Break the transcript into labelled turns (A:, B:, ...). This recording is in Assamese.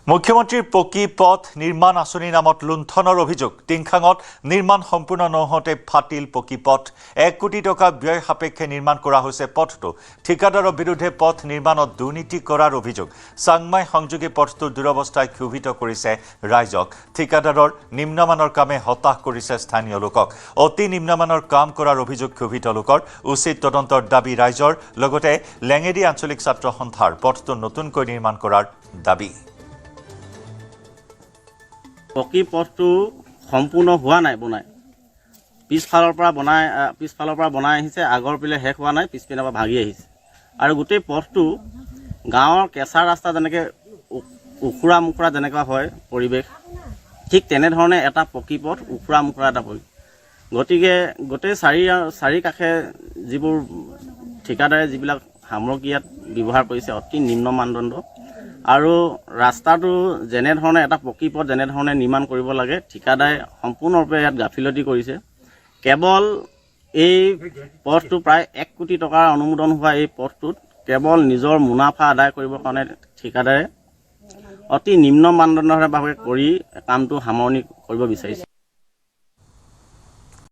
A: মুখ্যমন্ত্ৰীৰ পকী পথ নিৰ্মাণ আঁচনি নামত লুণ্ঠনৰ অভিযোগ টিংখাঙত নিৰ্মাণ সম্পূৰ্ণ নহওঁতে ফাটিল পকী পথ 1 কোটি টকা ব্যয় সাপেক্ষে নিৰ্মাণ কৰা হৈছে পথটো ঠিকাদাৰৰ বিৰুদ্ধে পথ নিৰ্মাণত দুৰ্নীতি কৰাৰ অভিযোগ চাংমাই সংযোগী পথটোৰ দুৰৱস্থাই ক্ষোভিত কৰিছে ৰাইজক ঠিকাদাৰৰ নিম্নমানৰ কামে হতাশ কৰিছে স্থানীয় লোকক অতি নিম্নমানৰ কাম কৰাৰ অভিযোগ ক্ষোভিত লোকৰ উচিত তদন্তৰ দাবী ৰাইজৰ লগতে লেঙেৰী আঞ্চলিক ছাত্ৰ সন্থাৰ পথটো নতুনকৈ নিৰ্মাণ কৰাৰ দাবী
B: পকী পথটো সম্পূৰ্ণ হোৱা নাই বনাই পিছফালৰ পৰা বনাই আহিছে আগৰ পিলে শেষ হোৱা নাই পিছপিনৰ পৰা ভাগি আহিছে আৰু গোটেই পথটো গাঁৱৰ কেঁচা ৰাস্তা যেনেকৈ উখুৰা মুখুৰা যেনেকুৱা হয় পৰিৱেশ ঠিক তেনেধৰণে এটা পকী পথ উখুৰা মুখুৰা এটা পৰিৱেশ গতিকে গোটেই চাৰি কাষে যিবোৰ ঠিকাদাৰে যিবিলাক সামগ্ৰী ইয়াত ব্যৱহাৰ কৰিছে অতি নিম্ন মানদণ্ড আৰু ৰাস্তাটো যেনেধৰণে এটা পকী পথ যেনেধৰণে নিৰ্মাণ কৰিব লাগে ঠিকাদাৰে সম্পূৰ্ণৰূপে ইয়াত গাফিলতি কৰিছে কেৱল এই পথটো প্ৰায় 1 কোটি টকাৰ অনুমোদন হোৱা এই পথটোত কেৱল নিজৰ মুনাফা আদায় কৰিবৰ কাৰণে ঠিকাদাৰে অতি নিম্ন মানদণ্ডভাৱে কৰি কামটো সামৰণি কৰিব বিচাৰিছে